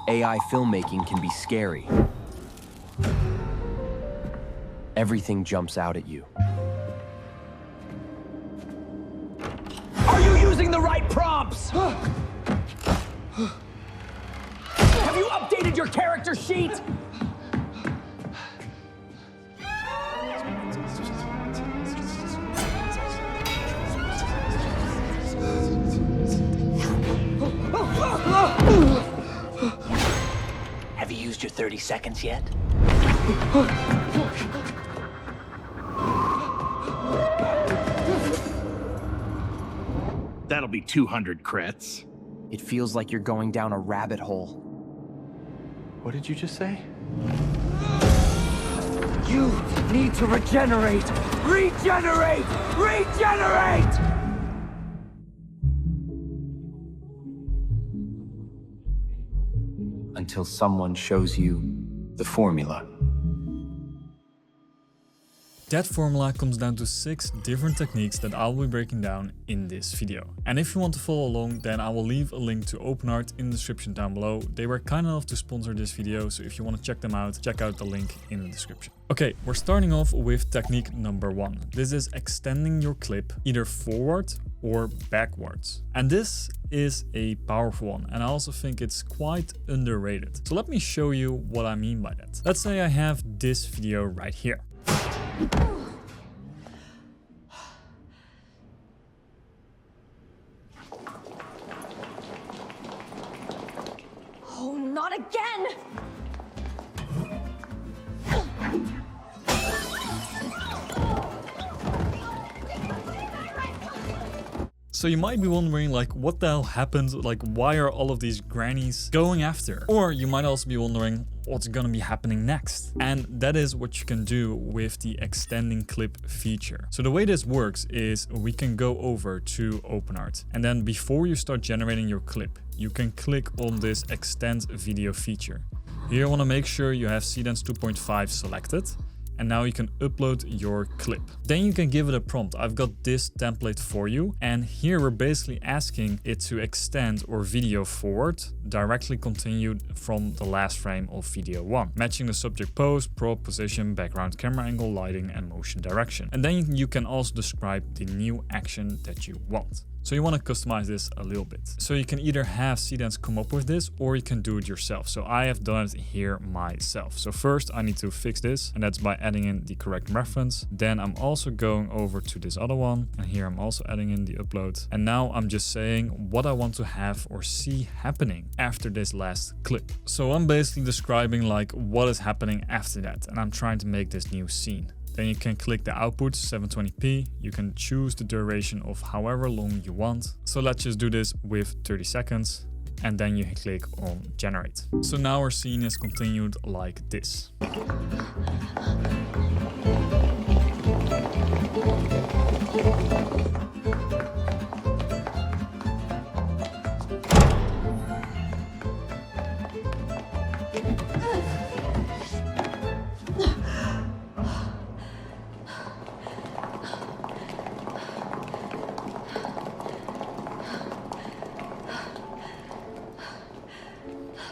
AI filmmaking can be scary. Everything jumps out at you. Are you using the right prompts? Have you updated your character sheet? Have you used your 30 seconds yet? That'll be 200 crits. It feels like you're going down a rabbit hole. What did you just say? You need to regenerate! Regenerate! Regenerate! Until someone shows you the formula. That formula comes down to 6 different techniques that I'll be breaking down in this video. And if you want to follow along, then I will leave a link to OpenArt in the description down below. They were kind enough to sponsor this video, so if you want to check them out, check out the link in the description. Okay, we're starting off with technique number 1. This is extending your clip either forward or backwards. And this is a powerful one, and I also think it's quite underrated. So let me show you what I mean by that. Let's say I have this video right here. Oh, not again! So you might be wondering, like, what the hell happened? Like, why are all of these grannies going after? Or you might also be wondering what's gonna be happening next. And that is what you can do with the extending clip feature. So the way this works is we can go over to OpenArt, and then before you start generating your clip, you can click on this extend video feature. Here you wanna make sure you have Seedance 2.5 selected. And now you can upload your clip. Then you can give it a prompt. I've got this template for you. And here we're basically asking it to extend or video forward, directly continued from the last frame of video 1, matching the subject pose, prop, position, background, camera angle, lighting, and motion direction. And then you can also describe the new action that you want. So you want to customize this a little bit. So you can either have Seedance come up with this, or you can do it yourself. So I have done it here myself. So first I need to fix this, and that's by adding in the correct reference. Then I'm also going over to this other one, and here I'm also adding in the upload. And now I'm just saying what I want to have or see happening after this last clip. So I'm basically describing like what is happening after that, and I'm trying to make this new scene. Then you can click the output 720p. You can choose the duration of however long you want. So let's just do this with 30 seconds. And then you click on generate. So now our scene is continued like this.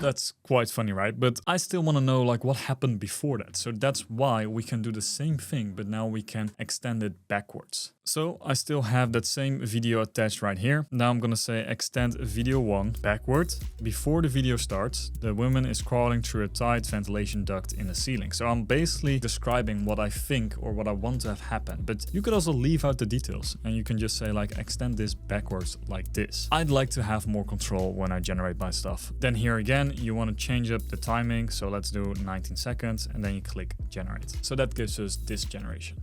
That's quite funny, right? But I still want to know like what happened before that. So that's why we can do the same thing, but now we can extend it backwards. So I still have that same video attached right here. Now I'm going to say extend video 1 backward. Before the video starts, the woman is crawling through a tight ventilation duct in the ceiling. So I'm basically describing what I think or what I want to have happen. But you could also leave out the details, and you can just say like extend this backwards like this. I'd like to have more control when I generate my stuff. Then here again, you want to change up the timing. So let's do 19 seconds, and then you click generate. So that gives us this generation.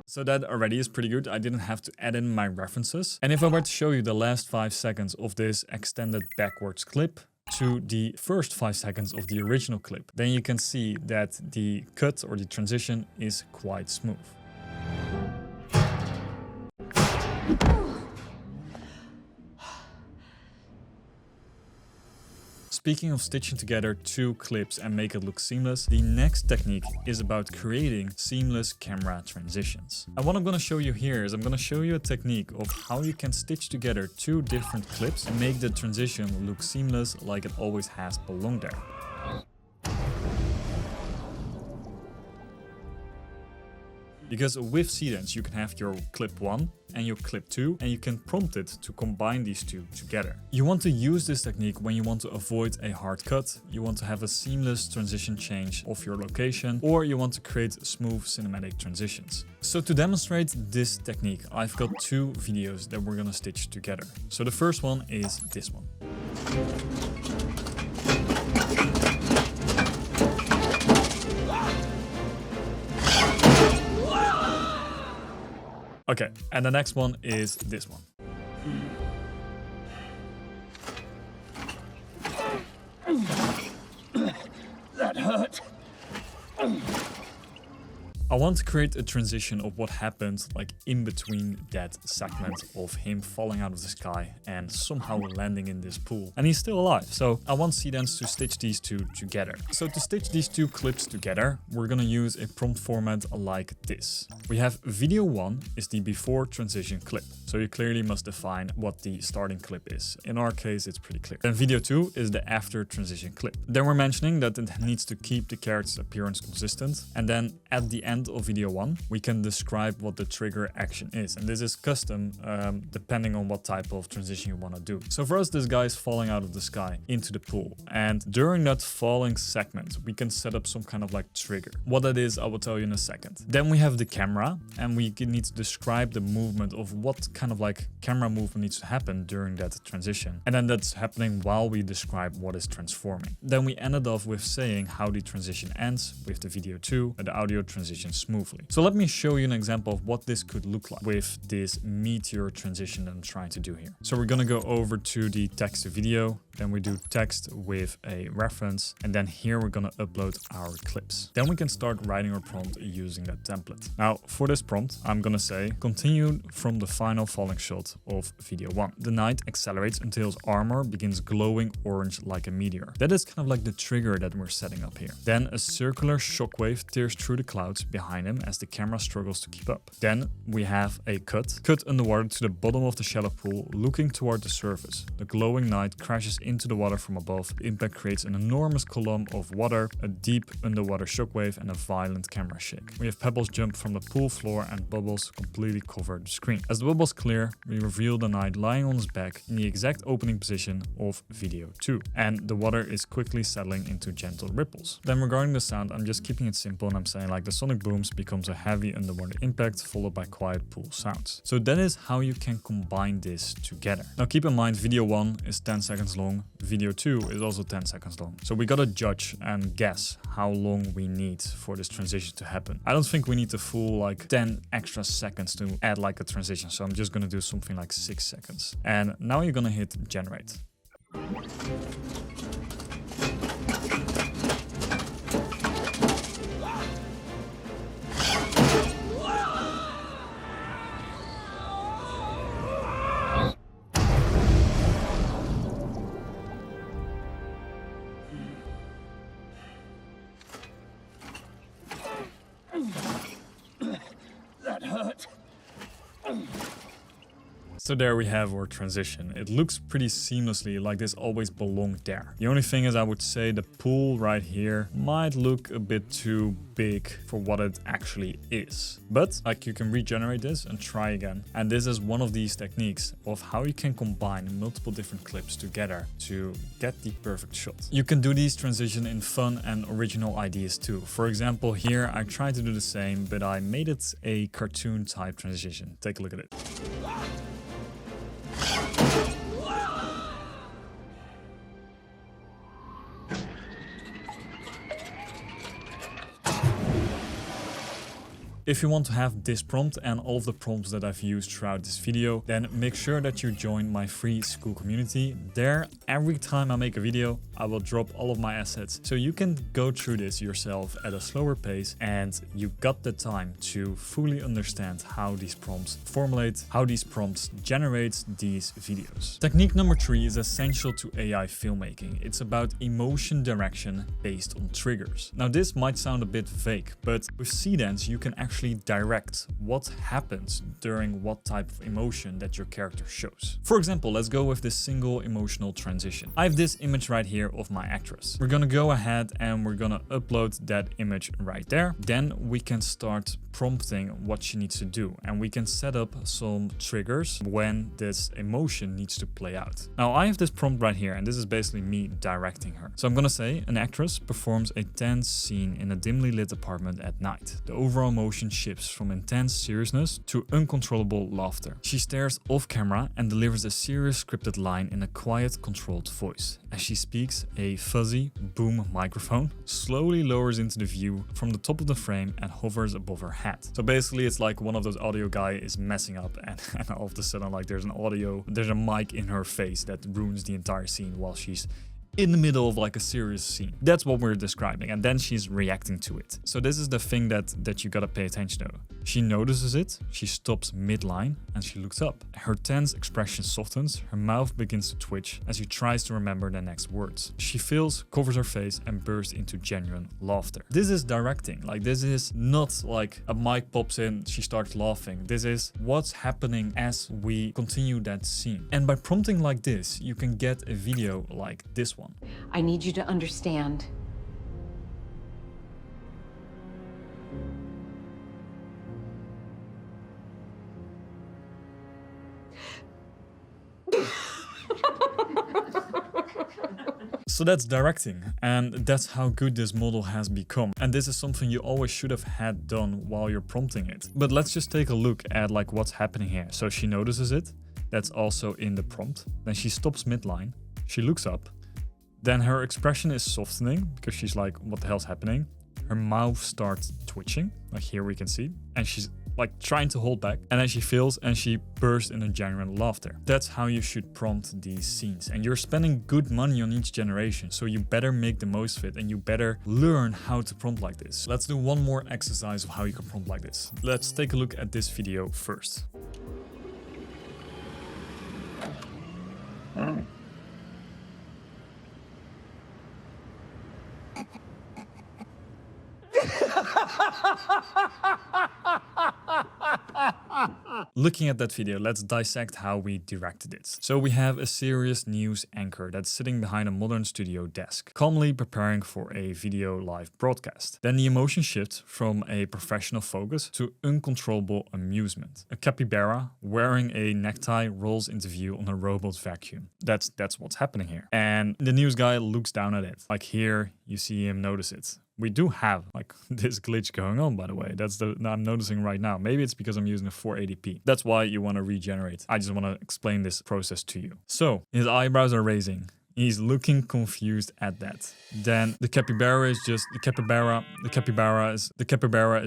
So that already is pretty good. I didn't have to add in my references. And if I were to show you the last 5 seconds of this extended backwards clip to the first 5 seconds of the original clip, then you can see that the cut or the transition is quite smooth. speaking of stitching together two clips and make it look seamless, the next technique is about creating seamless camera transitions. And what I'm going to show you here is I'm going to show you a technique of how you can stitch together two different clips and make the transition look seamless like it always has belonged there. Because with Seedance, you can have your clip 1 and your clip 2, and you can prompt it to combine these two together. You want to use this technique when you want to avoid a hard cut, you want to have a seamless transition change of your location, or you want to create smooth cinematic transitions. So to demonstrate this technique, I've got two videos that we're gonna stitch together. So the first one is this one. Okay, and the next one is this one. That hurt. I want to create a transition of what happened like in between that segment of him falling out of the sky and somehow landing in this pool. And he's still alive. So I want Seedance to stitch these two together. So to stitch these two clips together, we're gonna use a prompt format like this. We have video 1 is the before transition clip. So you clearly must define what the starting clip is. In our case, it's pretty clear. Then video 2 is the after transition clip. Then we're mentioning that it needs to keep the character's appearance consistent. And then at the end of video 1, we can describe what the trigger action is. And this is custom depending on what type of transition you want to do. So for us, this guy is falling out of the sky into the pool. And during that falling segment, we can set up some kind of like trigger. What that is, I will tell you in a second. Then we have the camera, and we need to describe the movement of what kind of like camera movement needs to happen during that transition. And then that's happening while we describe what is transforming. Then we ended off with saying how the transition ends with the video 2, and the audio transition smoothly. So let me show you an example of what this could look like with this meteor transition that I'm trying to do here. So we're gonna go over to the text to video, then we do text with a reference, and then here we're gonna upload our clips. Then we can start writing our prompt using that template. Now for this prompt, I'm gonna say, continue from the final falling shot of video 1. The knight accelerates until his armor begins glowing orange like a meteor. That is kind of like the trigger that we're setting up here. Then a circular shockwave tears through the clouds behind him as the camera struggles to keep up. Then we have a cut underwater to the bottom of the shallow pool, looking toward the surface. The glowing knight crashes into the water from above. The impact creates an enormous column of water, a deep underwater shockwave, and a violent camera shake. We have pebbles jump from the pool floor, and bubbles completely cover the screen. As the bubbles clear, we reveal the knight lying on his back in the exact opening position of video 2. And the water is quickly settling into gentle ripples. Then regarding the sound, I'm just keeping it simple, and I'm saying like the sonic booms becomes a heavy underwater impact followed by quiet pool sounds. So that is how you can combine this together. Now keep in mind, video 1 is 10 seconds long, video 2 is also 10 seconds long. So we gotta judge and guess how long we need for this transition to happen. I don't think we need the full like 10 extra seconds to add like a transition, so I'm just gonna do something like 6 seconds. And now you're gonna hit generate. That hurt. So there we have our transition. It looks pretty seamlessly like this always belonged there. The only thing is I would say the pool right here might look a bit too big for what it actually is. But like you can regenerate this and try again. And this is one of these techniques of how you can combine multiple different clips together to get the perfect shot. You can do these transitions in fun and original ideas too. For example, here I tried to do the same, but I made it a cartoon type transition. Take a look at it. If you want to have this prompt and all of the prompts that I've used throughout this video, then make sure that you join my free school community. There, every time I make a video, I will drop all of my assets so you can go through this yourself at a slower pace, and you got the time to fully understand how these prompts formulate, how these prompts generate these videos. Technique number 3 is essential to AI filmmaking. It's about emotion direction based on triggers. Now this might sound a bit vague, but with Seedance you can actually direct what happens during what type of emotion that your character shows. For example, let's go with this single emotional transition. I have this image right here of my actress. We're gonna go ahead and we're gonna upload that image right there. Then we can start prompting what she needs to do, and we can set up some triggers when this emotion needs to play out. Now I have this prompt right here, and this is basically me directing her. So I'm gonna say an actress performs a tense scene in a dimly lit apartment at night. The overall motion shifts from intense seriousness to uncontrollable laughter. She stares off camera and delivers a serious scripted line in a quiet, controlled voice. As she speaks, a fuzzy boom microphone slowly lowers into the view from the top of the frame and hovers above her head. So basically it's like one of those audio guy is messing up and all of a sudden like there's a mic in her face that ruins the entire scene while she's in the middle of like a serious scene. That's what we're describing, and then she's reacting to it. So this is the thing that you gotta pay attention to. She notices it, she stops midline, and she looks up. Her tense expression softens, her mouth begins to twitch as she tries to remember the next words. She feels, covers her face, and bursts into genuine laughter. This is directing. Like, this is not like a mic pops in, she starts laughing. This is what's happening as we continue that scene. And by prompting like this, you can get a video like this one. I need you to understand. So that's directing, and that's how good this model has become. And this is something you always should have had done while you're prompting it. But let's just take a look at like what's happening here. So she notices it. That's also in the prompt. Then she stops midline. She looks up. Then her expression is softening because she's like, what the hell's happening? Her mouth starts twitching, like here we can see, and she's like trying to hold back, and then she feels and she bursts into genuine laughter. That's how you should prompt these scenes, and you're spending good money on each generation, so you better make the most of it and you better learn how to prompt like this. Let's do one more exercise of how you can prompt like this. Let's take a look at this video first. Looking at that video, let's dissect how we directed it. So we have a serious news anchor that's sitting behind a modern studio desk, calmly preparing for a video live broadcast. Then the emotion shifts from a professional focus to uncontrollable amusement. A capybara wearing a necktie rolls into view on a robot vacuum. That's what's happening here. And the news guy looks down at it. Like here, you see him notice it. We do have like this glitch going on, by the way. I'm noticing right now. Maybe it's because I'm using a 480p. That's why you want to regenerate. I just want to explain this process to you. So his eyebrows are raising. He's looking confused at that. Then the capybara is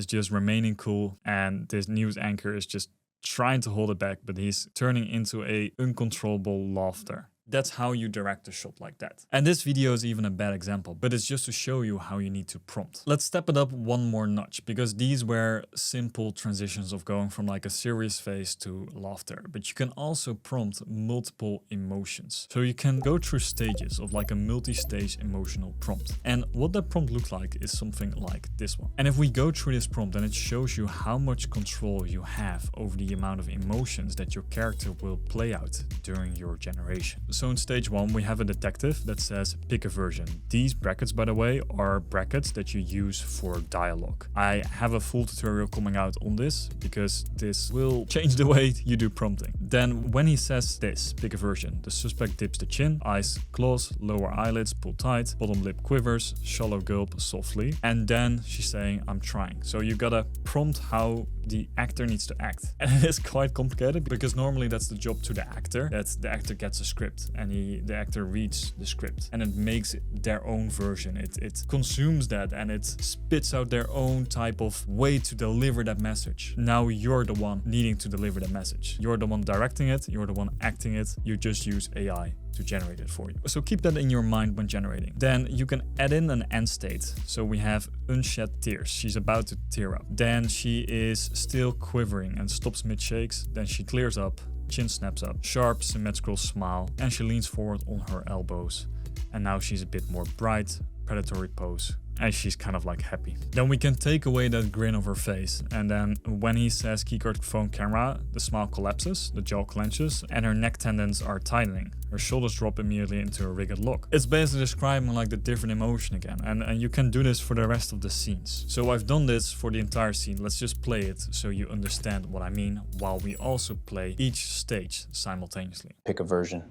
just remaining cool, and this news anchor is just trying to hold it back, but he's turning into a uncontrollable laughter. That's how you direct a shot like that. And this video is even a bad example, but it's just to show you how you need to prompt. Let's step it up one more notch, because these were simple transitions of going from like a serious face to laughter. But you can also prompt multiple emotions. So you can go through stages of like a multi-stage emotional prompt. And what that prompt looks like is something like this one. And if we go through this prompt, then it shows you how much control you have over the amount of emotions that your character will play out during your generation. So in stage 1, we have a detective that says pick a version. These brackets, by the way, are brackets that you use for dialogue. I have a full tutorial coming out on this because this will change the way you do prompting. Then when he says this, pick a version, the suspect dips the chin, eyes close, lower eyelids pull tight, bottom lip quivers, shallow gulp softly, and then she's saying I'm trying. So you gotta prompt how the actor needs to act. And it is quite complicated because normally that's the job to the actor, that the actor gets a script and the actor reads the script and it makes their own version. It consumes that and it spits out their own type of way to deliver that message. Now you're the one needing to deliver the message. You're the one directing it, you're the one acting it, you just use AI to generate it for you. So keep that in your mind when generating. Then you can add in an end state. So we have unshed tears. She's about to tear up. Then she is still quivering and stops mid-shakes. Then she clears up, chin snaps up, sharp symmetrical smile, and she leans forward on her elbows. And now she's a bit more bright, predatory pose, and she's kind of like happy. Then we can take away that grin of her face, and then when he says keycard phone camera, the smile collapses, the jaw clenches, and her neck tendons are tightening. Her shoulders drop immediately into a rigid lock. It's basically describing like the different emotion again, and you can do this for the rest of the scenes. So I've done this for the entire scene. Let's just play it so you understand what I mean, while we also play each stage simultaneously. Pick a version.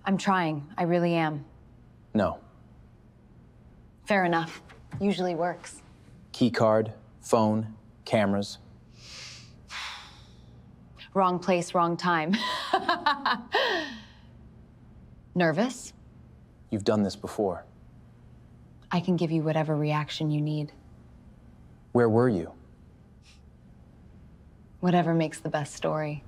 I'm trying. I really am. No. Fair enough. Usually works. Keycard, phone, cameras. Wrong place, wrong time. Nervous? You've done this before. I can give you whatever reaction you need. Where were you? Whatever makes the best story.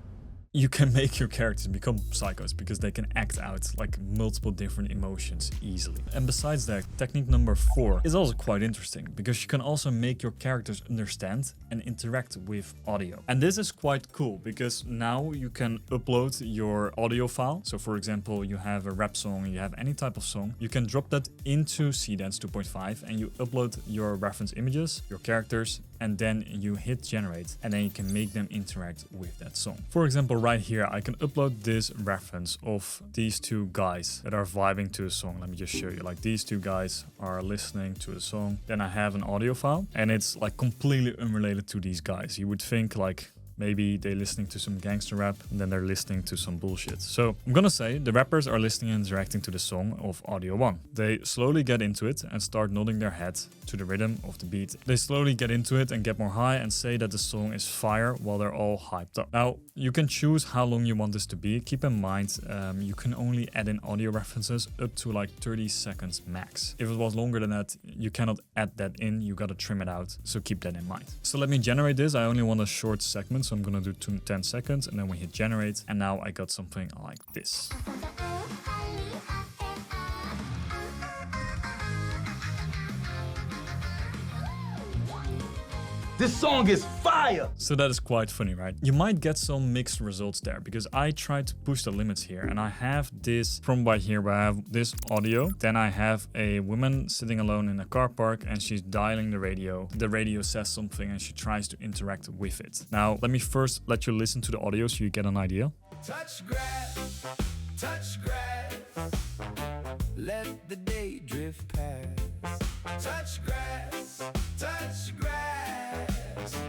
You can make your characters become psychos because they can act out like multiple different emotions easily. And besides that, technique number 4 is also quite interesting because you can also make your characters understand and interact with audio. And this is quite cool because now you can upload your audio file. So for example, you have a rap song, you have any type of song, you can drop that into Seedance 2.5 and you upload your reference images, your characters, and then you hit generate and then you can make them interact with that song. For example, right here, I can upload this reference of these two guys that are vibing to a song. Let me just show you, like these two guys are listening to a song. Then I have an audio file and it's like completely unrelated to these guys. You would think like maybe they're listening to some gangster rap and then they're listening to some bullshit. So I'm gonna say the rappers are listening and interacting to the song of audio 1. They slowly get into it and start nodding their head to the rhythm of the beat. They slowly get into it and get more high and say that the song is fire while they're all hyped up. Now, you can choose how long you want this to be. Keep in mind, you can only add in audio references up to like 30 seconds max. If it was longer than that, you cannot add that in, you gotta trim it out. So keep that in mind. So let me generate this. I only want a short segment, so I'm gonna do 10 seconds and then we hit generate. And now I got something like this. This song is fire! So that is quite funny, right? You might get some mixed results there because I tried to push the limits here and I have this from right here where I have this audio. Then I have a woman sitting alone in a car park and she's dialing the radio. The radio says something and she tries to interact with it. Now, let me first let you listen to the audio so you get an idea. Touch grass, let the day drift past. Touch grass,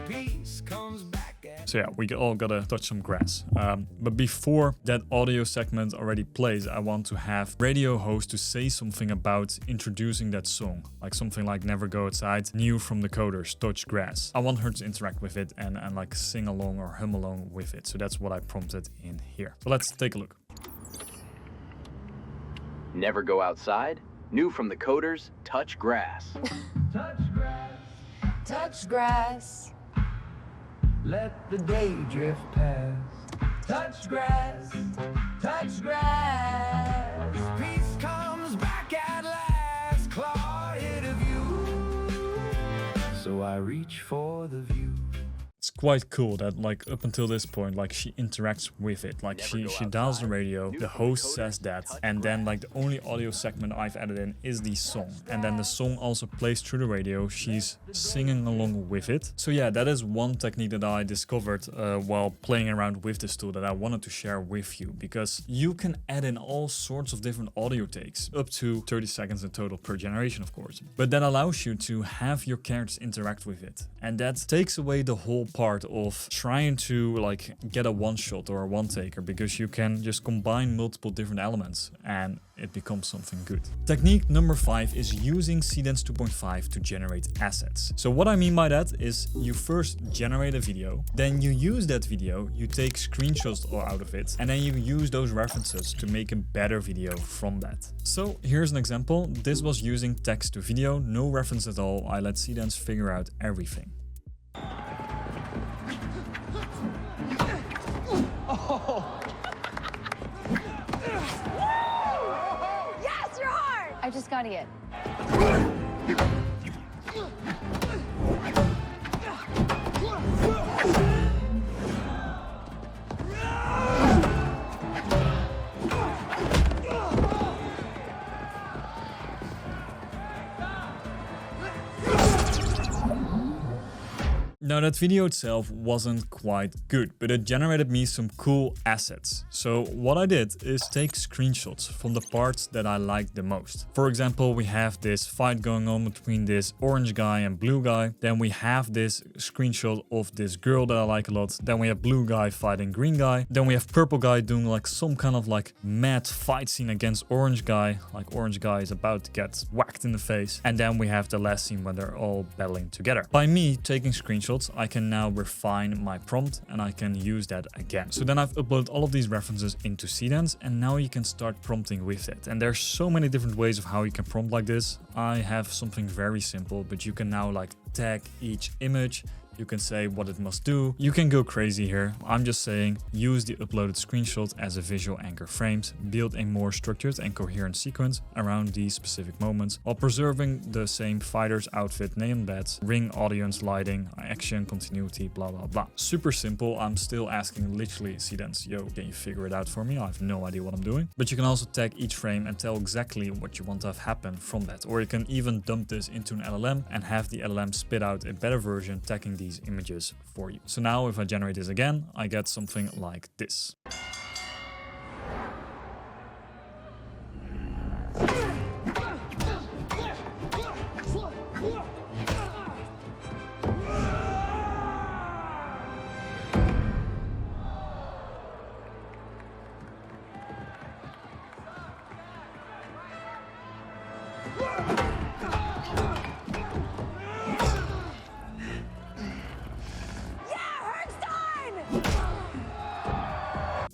peace comes back at. So yeah, we all gotta touch some grass. But before that audio segment already plays, I want to have radio host to say something about introducing that song. Like something like Never Go Outside, new from the Coders, Touch Grass. I want her to interact with it and like sing along or hum along with it. So that's what I prompted in here. So let's take a look. Never go outside. New from the Coders, Touch Grass. Touch grass, Touch grass. let the day drift past. Touch grass, peace comes back at last. Claw hit a view, so I reach for the view. It's quite cool that like up until this point, like she interacts with it. Like she dials the radio, the host says that, and then like the only audio segment I've added in is the song. And then the song also plays through the radio. She's singing along with it. So yeah, that is one technique that I discovered while playing around with this tool that I wanted to share with you, because you can add in all sorts of different audio takes, up to 30 seconds in total per generation, of course. But that allows you to have your characters interact with it. And that takes away the whole part part of trying to like get a one shot or a one taker, because you can just combine multiple different elements and it becomes something good. Technique number 5 is using Seedance 2.5 to generate assets. So what I mean by that is you first generate a video, then you use that video, you take screenshots out of it, and then you use those references to make a better video from that. So here's an example. This was using text to video, no reference at all. I let Seedance figure out everything. I just got it. Now that video itself wasn't quite good, but it generated me some cool assets. So what I did is take screenshots from the parts that I liked the most. For example, we have this fight going on between this orange guy and blue guy. Then we have this screenshot of this girl that I like a lot. Then we have blue guy fighting green guy. Then we have purple guy doing like some kind of like mad fight scene against orange guy. Like orange guy is about to get whacked in the face. And then we have the last scene when they're all battling together. By me taking screenshots, I can now refine my prompt and I can use that again. So then I've uploaded all of these references into Seedance, and now you can start prompting with it. And there's so many different ways of how you can prompt like this. I have something very simple, but you can now like tag each image. You can say what it must do. You can go crazy here. I'm just saying use the uploaded screenshot as a visual anchor frames, build a more structured and coherent sequence around these specific moments while preserving the same fighter's outfit, neon beds, ring audience lighting, action, continuity, blah, blah, blah. Super simple. I'm still asking literally Seedance, yo, can you figure it out for me? I have no idea what I'm doing. But you can also tag each frame and tell exactly what you want to have happen from that. Or you can even dump this into an LLM and have the LLM spit out a better version tagging these images for you. So now if I generate this again, I get something like this.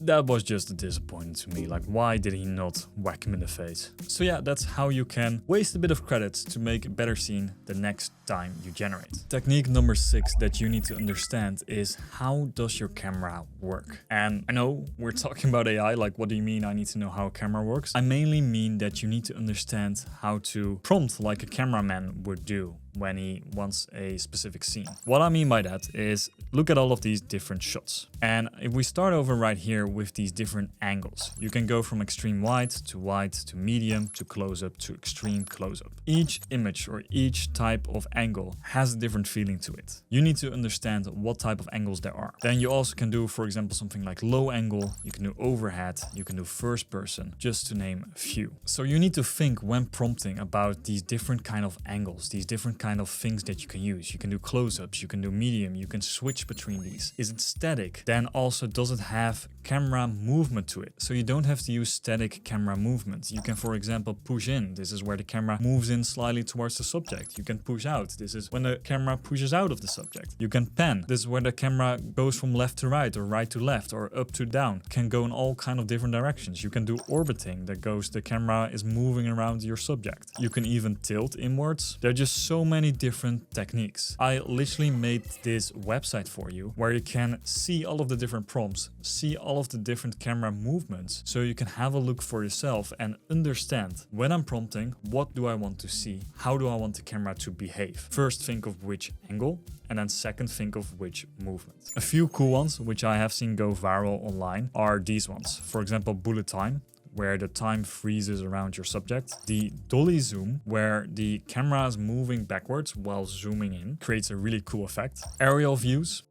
That was just a disappointment to me. Like, why did he not whack him in the face? So yeah, that's how you can waste a bit of credits to make a better scene the next time you generate. Technique number 6 that you need to understand is how does your camera work? And I know we're talking about AI, like what do you mean I need to know how a camera works? I mainly mean that you need to understand how to prompt like a cameraman would do when he wants a specific scene. What I mean by that is look at all of these different shots. And if we start over right here with these different angles, you can go from extreme wide to medium to close-up to extreme close-up. Each image or each type of angle has a different feeling to it. You need to understand what type of angles there are. Then you also can do, for example, something like low angle, you can do overhead, you can do first person, just to name a few. So you need to think when prompting about these different kind of angles, these different kind of things that you can use. You can do close-ups, you can do medium, you can switch between these. Is it static? Then also does it have camera movement to it? So you don't have to use static camera movement. You can, for example, push in. This is where the camera moves in slightly towards the subject. You can push out. This is when the camera pushes out of the subject. You can pan. This is where the camera goes from left to right or right to left or up to down. Can go in all kind of different directions. You can do orbiting. That goes, the camera is moving around your subject. You can even tilt inwards. There are just so many different techniques. I literally made this website for you where you can see all of the different prompts, see all of the different camera movements, so you can have a look for yourself and understand when I'm prompting, what do I want to see? How do I want the camera to behave? First, think of which angle, and then second, think of which movement. A few cool ones, which I have seen go viral online, are these ones. For example, bullet time, where the time freezes around your subject. The dolly zoom, where the camera is moving backwards while zooming in, creates a really cool effect. Aerial views,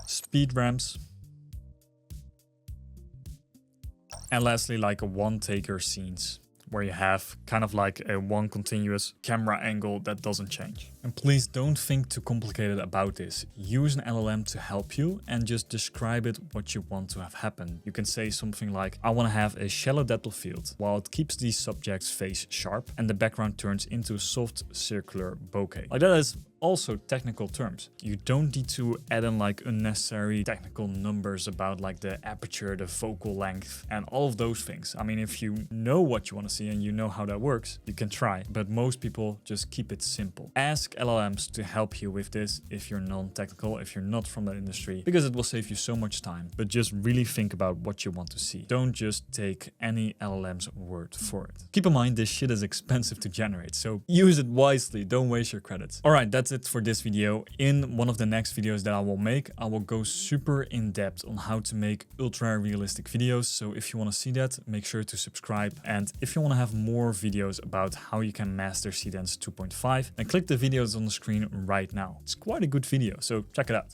speed ramps, and lastly, like a one-taker scenes. where you have kind of like a one continuous camera angle that doesn't change. And please don't think too complicated about this. Use an LLM to help you and just describe it what you want to have happen. You can say something like, I want to have a shallow depth of field while it keeps the subject's face sharp and the background turns into a soft circular bokeh. Like, that is also technical terms. You don't need to add in like unnecessary technical numbers about like the aperture, the focal length, and all of those things. I mean, if you know what you want to see and you know how that works, you can try, but most people just keep it simple. Ask LLMs to help you with this if you're non-technical, if you're not from that industry, because it will save you so much time. But just really think about what you want to see. Don't just take any LLM's word for it. Keep in mind, this shit is expensive to generate, so use it wisely. Don't waste your credits. All right, that's it for this video. In one of the next videos that I will make, I will go super in depth on how to make ultra realistic videos. So if you want to see that, make sure to subscribe. And if you want to have more videos about how you can master Seedance 2.5, then click the videos on the screen right now. It's quite a good video, so check it out.